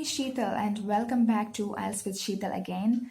is Sheethal and welcome back to IELTS with Sheethal again.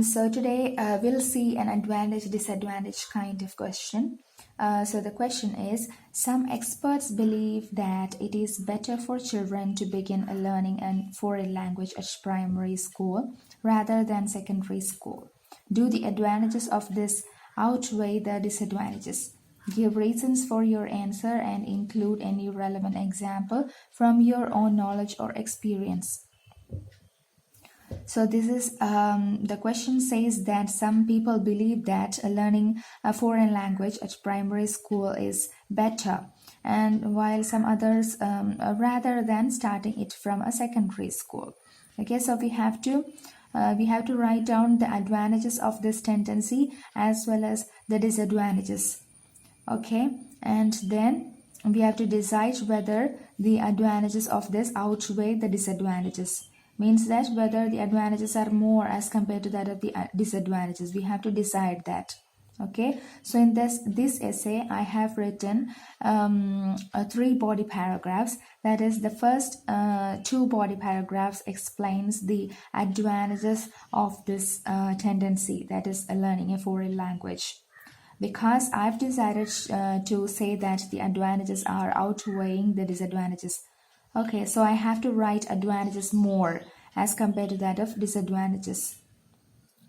So today we'll see an advantage disadvantage kind of question. So the question is, some experts believe that it is better for children to begin learning a foreign language at primary school rather than secondary school. Do the advantages of this outweigh the disadvantages? Give reasons for your answer and include any relevant example from your own knowledge or experience. So this is the question says that some people believe that learning a foreign language at primary school is better, and while some others rather than starting it from a secondary school. Okay, so we have to write down the advantages of this tendency as well as the disadvantages. Okay, and then we have to decide whether the advantages of this outweigh the disadvantages. Means that whether the advantages are more as compared to that of the disadvantages. We have to decide that. Okay, so in this essay I have written 3 body paragraphs. That is, the first 2 body paragraphs explains the advantages of this tendency, that is learning a foreign language. Because I've decided to say that the advantages are outweighing the disadvantages. Okay, so I have to write advantages more as compared to that of disadvantages.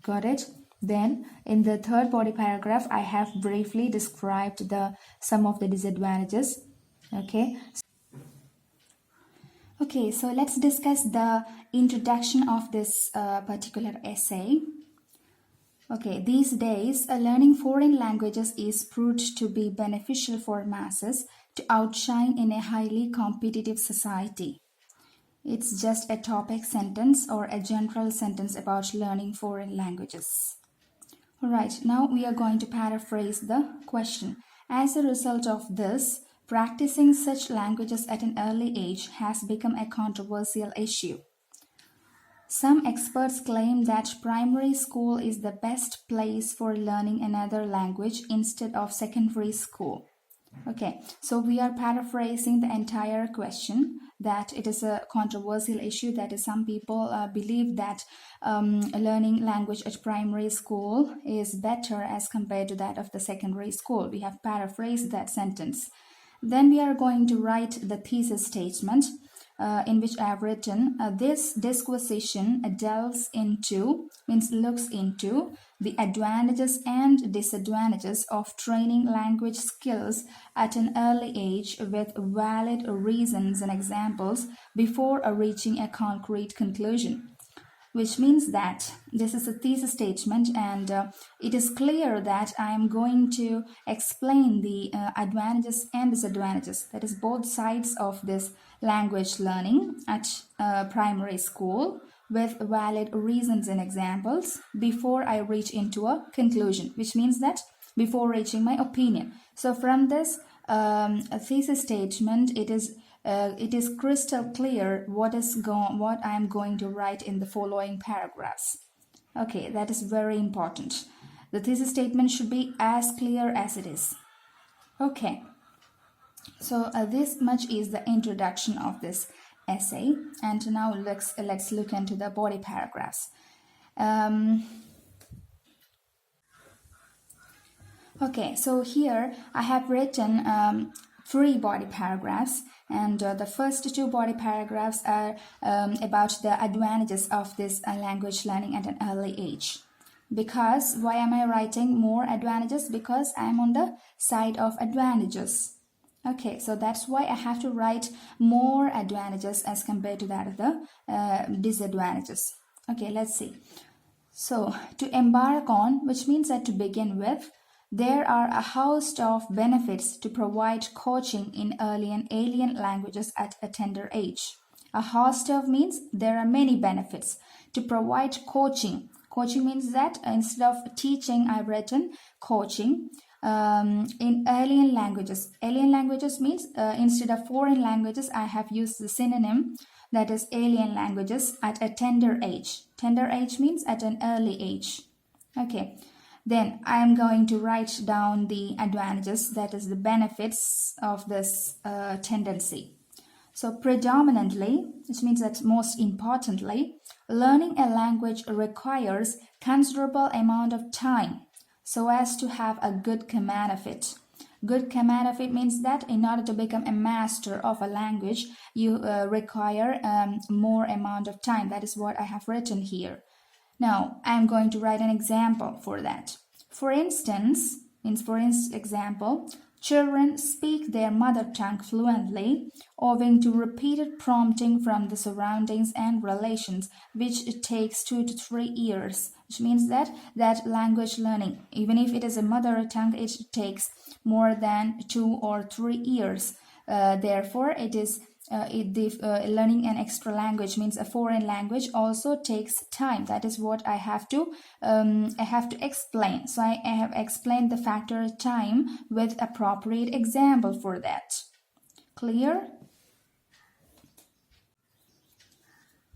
Got it? Then in the third body paragraph, I have briefly described some of the disadvantages. Okay. Okay, so let's discuss the introduction of this particular essay. Okay, these days, learning foreign languages is proved to be beneficial for masses to outshine in a highly competitive society. It's just a topic sentence or a general sentence about learning foreign languages. Alright, now we are going to paraphrase the question. As a result of this, practicing such languages at an early age has become a controversial issue. Some experts claim that primary school is the best place for learning another language instead of secondary school. Okay, so we are paraphrasing the entire question, that it is a controversial issue. That is, some people believe that learning language at primary school is better as compared to that of the secondary school. We have paraphrased that sentence. Then we are going to write the thesis statement. In which I have written this disquisition looks into the advantages and disadvantages of training language skills at an early age with valid reasons and examples before reaching a concrete conclusion. Which means that this is a thesis statement, and it is clear that I am going to explain the advantages and disadvantages, that is both sides of this language learning at primary school with valid reasons and examples before I reach into a conclusion, which means that before reaching my opinion. So from this thesis statement, it is crystal clear what I am going to write in the following paragraphs. Okay, that is very important. The thesis statement should be as clear as it is. Okay, so this much is the introduction of this essay, and now let's look into the body paragraphs. Okay, so here I have written 3 body paragraphs, and the first 2 body paragraphs are about the advantages of this language learning at an early age. Because why am I writing more advantages? Because I am on the side of advantages. Okay, so that's why I have to write more advantages as compared to that of the disadvantages. Okay, let's see. So to embark on, which means that to begin with, there are a host of benefits to provide coaching in alien languages at a tender age. A host of means there are many benefits to provide coaching. Coaching means that instead of teaching, I've written coaching in alien languages. Alien languages means instead of foreign languages, I have used the synonym, that is alien languages at a tender age. Tender age means at an early age. Okay. Then I am going to write down the advantages, that is the benefits of this tendency. So predominantly, which means that most importantly, learning a language requires considerable amount of time so as to have a good command of it. Good command of it means that in order to become a master of a language, you require more amount of time. That is what I have written here. Now, I'm going to write an example for that. For instance, example, children speak their mother tongue fluently owing to repeated prompting from the surroundings and relations, which it takes 2 to 3 years, which means that language learning, even if it is a mother tongue, it takes more than 2 or 3 years. Therefore, it is learning an extra language, means a foreign language, also takes time. That is what I have to explain. So I have explained the factor time with appropriate example for that. Clear?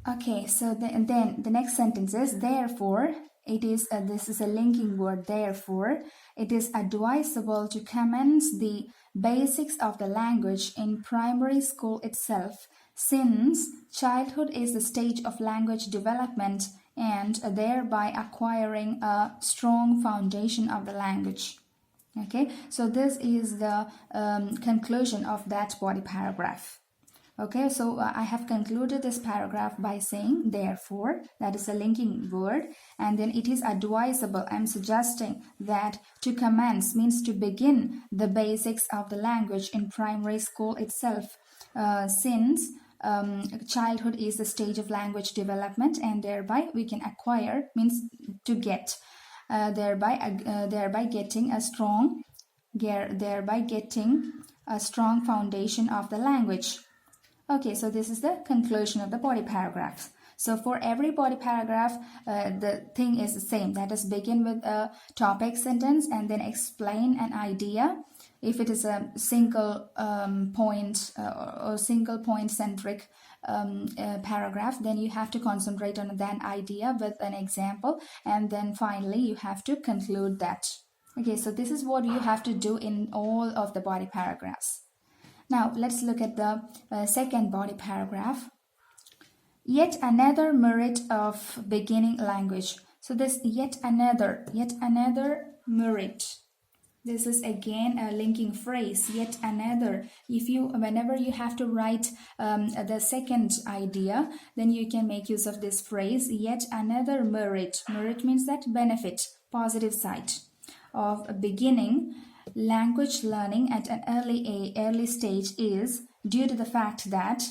Okay, so then the next sentence is therefore. It is this is a linking word. Therefore, it is advisable to commence the basics of the language in primary school itself, since childhood is the stage of language development and thereby acquiring a strong foundation of the language. Okay, so this is the conclusion of that body paragraph. Okay, so I have concluded this paragraph by saying therefore, that is a linking word, and then it is advisable. I'm suggesting that to commence means to begin the basics of the language in primary school itself, since childhood is the stage of language development, and thereby we can acquire means to get, thereby getting a strong foundation of the language. Okay, so this is the conclusion of the body paragraphs. So for every body paragraph, the thing is the same. That is, begin with a topic sentence and then explain an idea. If it is a single point or single point centric paragraph, then you have to concentrate on that idea with an example, and then finally you have to conclude that. Okay, so this is what you have to do in all of the body paragraphs. Now, let's look at the second body paragraph. Yet another merit of beginning language. So this yet another merit. This is again a linking phrase, yet another. Whenever you have to write the second idea, then you can make use of this phrase, yet another merit. Merit means that benefit, positive side of beginning language learning at an early stage is due to the fact that,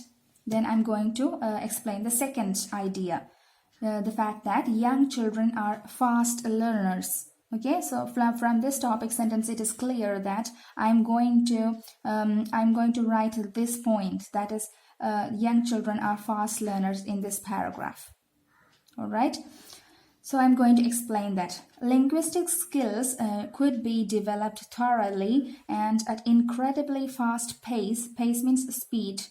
then I'm going to explain the second idea, the fact that young children are fast learners. Okay, so from this topic sentence, it is clear that I'm going to write this point, that is, young children are fast learners in this paragraph. All right. So I'm going to explain that. Linguistic skills could be developed thoroughly and at incredibly fast pace. Pace means speed.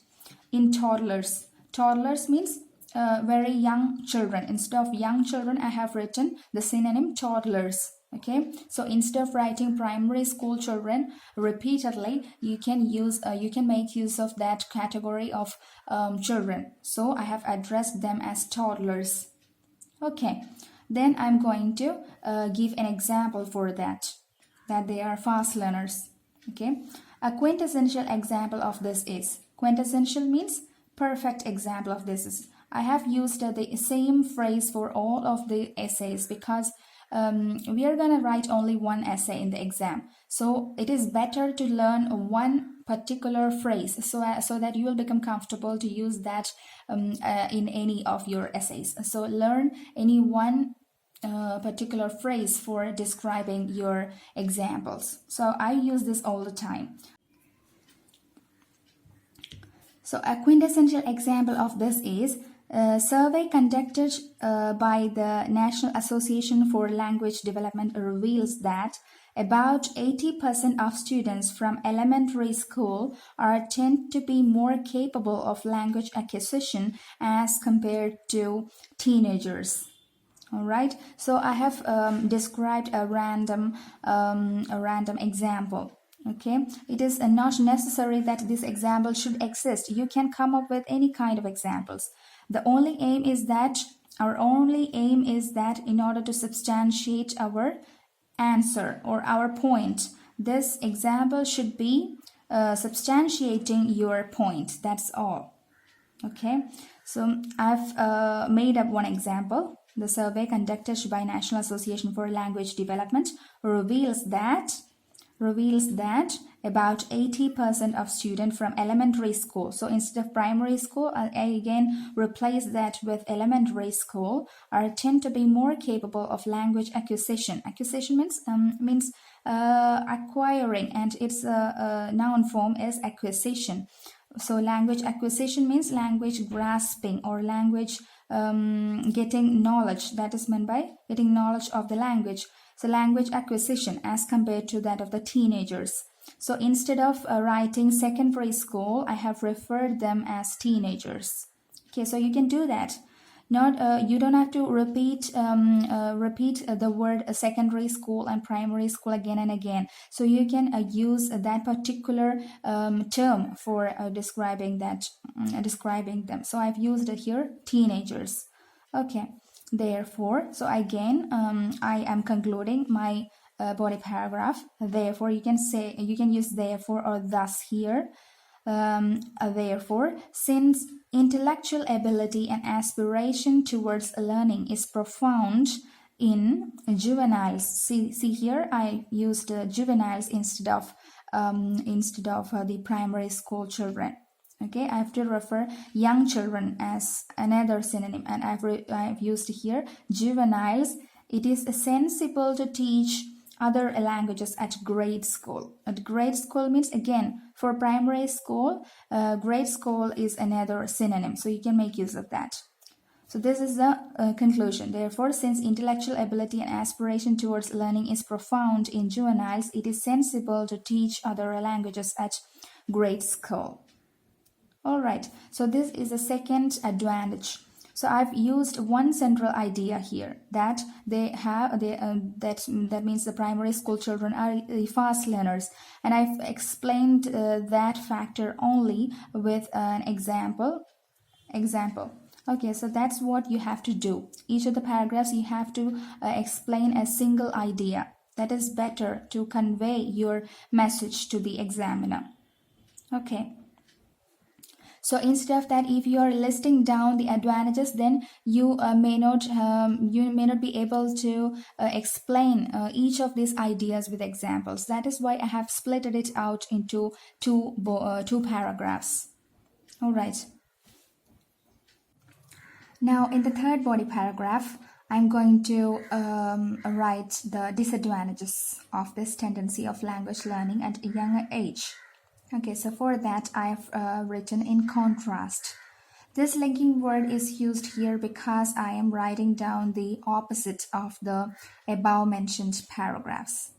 In toddlers. Toddlers means very young children. Instead of young children, I have written the synonym toddlers. Okay, so instead of writing primary school children repeatedly, you can make use of that category of children. So I have addressed them as toddlers. Okay. Then I'm going to give an example for that they are fast learners. Okay, a quintessential example of this is, quintessential means perfect example of this is, I have used the same phrase for all of the essays because we are going to write only one essay in the exam. So it is better to learn one particular phrase so that you will become comfortable to use that in any of your essays. So learn any one particular phrase for describing your examples. So I use this all the time. So a quintessential example of this is a survey conducted by the National Association for Language Development reveals that about 80% of students from elementary school tend to be more capable of language acquisition as compared to teenagers. All right, so I have described a random example. Okay, it is not necessary that this example should exist. You can come up with any kind of examples. The only aim is that our only aim is that in order to substantiate our answer or our point, this example should be substantiating your point. That's all. Okay, so I've made up one example. The survey conducted by National Association for Language Development reveals that about 80% of students from elementary school, so instead of primary school, I again replace that with elementary school, are tend to be more capable of language acquisition. Acquisition means acquiring, and its noun form is acquisition. So language acquisition means language grasping or language getting knowledge. That is meant by getting knowledge of the language. So language acquisition as compared to that of the teenagers. So instead of writing secondary school, I have referred them as teenagers. Okay, so you can do that. Not you don't have to repeat the word secondary school and primary school again and again. So you can use that particular term for describing them. So I've used it here, teenagers. Okay. Therefore, so again, I am concluding my body paragraph. Therefore, you can use therefore or thus here. Therefore, since intellectual ability and aspiration towards learning is profound in juveniles. See here, I used juveniles instead of the primary school children. Okay, I have to refer young children as another synonym, and I've used here juveniles. It is sensible to teach other languages at grade school. At grade school means, again, for primary school, grade school is another synonym, so you can make use of that. So this is the conclusion. Therefore, since intellectual ability and aspiration towards learning is profound in juveniles, it is sensible to teach other languages at grade school. All right, so this is the second advantage. So I've used one central idea here, that that means the primary school children are fast learners, and I've explained that factor only with an example. Okay, so that's what you have to do. Each of the paragraphs you have to explain a single idea. That is better to convey your message to the examiner. Okay. So instead of that, if you are listing down the advantages, then you may not be able to explain each of these ideas with examples. That is why I have split it out into two paragraphs. All right. Now in the third body paragraph, I'm going to write the disadvantages of this tendency of language learning at a younger age. Okay, so for that I've written in contrast. This linking word is used here because I am writing down the opposite of the above mentioned paragraphs.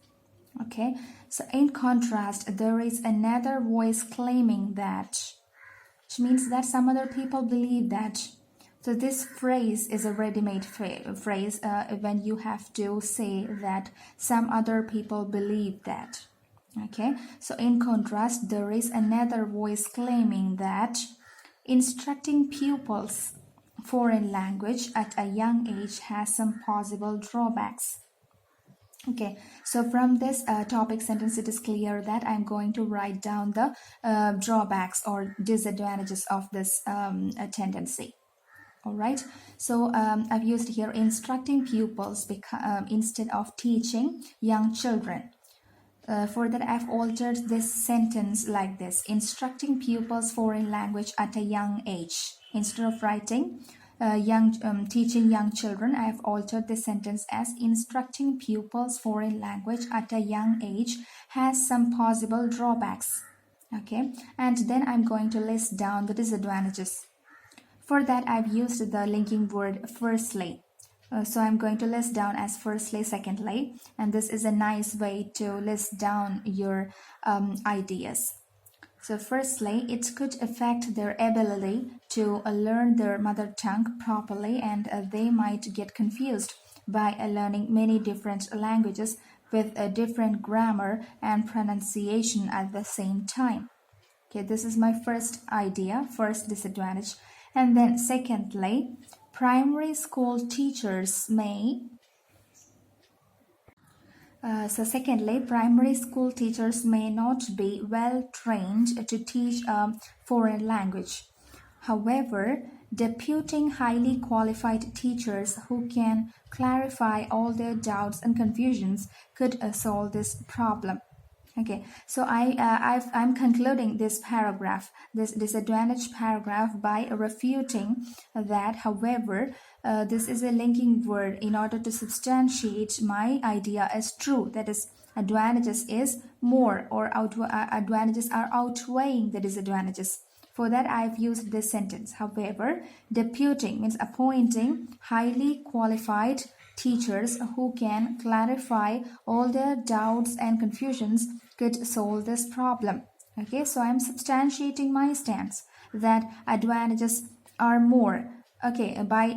Okay, so in contrast, there is another voice claiming that, which means that some other people believe that. So this phrase is a ready-made phrase when you have to say that some other people believe that. Okay, so in contrast, there is another voice claiming that instructing pupils foreign language at a young age has some possible drawbacks. Okay, so from this topic sentence, it is clear that I'm going to write down the drawbacks or disadvantages of this tendency. All right, so I've used here instructing pupils instead of teaching young children. For that, I've altered this sentence like this: instructing pupils foreign language at a young age. Instead of writing teaching young children, I have altered this sentence as instructing pupils foreign language at a young age has some possible drawbacks. Okay, and then I'm going to list down the disadvantages. For that, I've used the linking word firstly. So I'm going to list down as firstly, secondly, and this is a nice way to list down your ideas. So firstly, it could affect their ability to learn their mother tongue properly, and they might get confused by learning many different languages with a different grammar and pronunciation at the same time. Okay, this is my first idea, first disadvantage. And then secondly, primary school teachers may primary school teachers may not be well trained to teach a foreign language. However, deputing highly qualified teachers who can clarify all their doubts and confusions could solve this problem. Okay, so I'm concluding this paragraph, this disadvantage paragraph, by refuting that, however, this is a linking word in order to substantiate my idea as true. That is, advantages is more, or advantages are outweighing the disadvantages. For that, I've used this sentence. However, deputing means appointing highly qualified teachers who can clarify all their doubts and confusions could solve this problem. Okay, so I'm substantiating my stance that advantages are more. Okay, by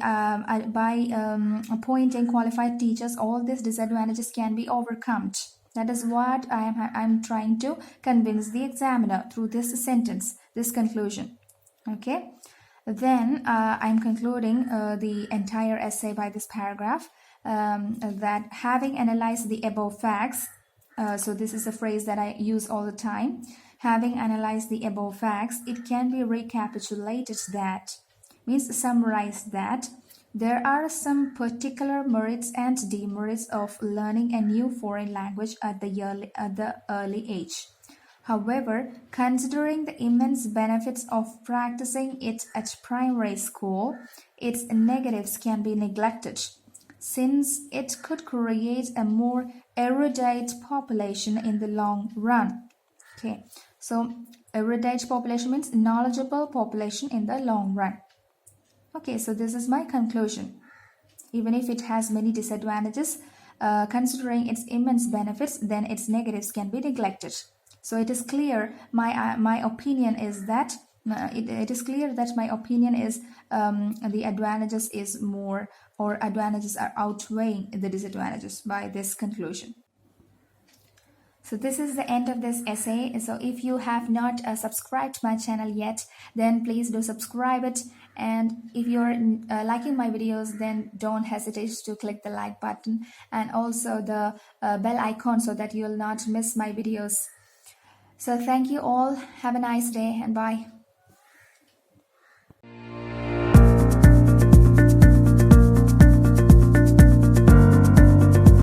appointing qualified teachers, all these disadvantages can be overcome. That is what I'm trying to convince the examiner through this sentence, this conclusion. Okay, then I'm concluding the entire essay by this paragraph, that having analyzed the above facts, so this is a phrase that I use all the time, having analyzed the above facts, it can be recapitulated that, means summarized that, there are some particular merits and demerits of learning a new foreign language at the early age. However, considering the immense benefits of practicing it at primary school, its negatives can be neglected, since it could create a more erudite population in the long run. Okay, so erudite population means knowledgeable population in the long run. Okay, so this is my conclusion. Even if it has many disadvantages, considering its immense benefits, then its negatives can be neglected. So it is clear my opinion is that it is clear that my opinion is the advantages is more, or advantages are outweighing the disadvantages by this conclusion. So this is the end of this essay. So if you have not subscribed to my channel yet, then please do subscribe it. And if you're liking my videos, then don't hesitate to click the like button and also the bell icon so that you'll not miss my videos. So thank you all. Have a nice day and bye.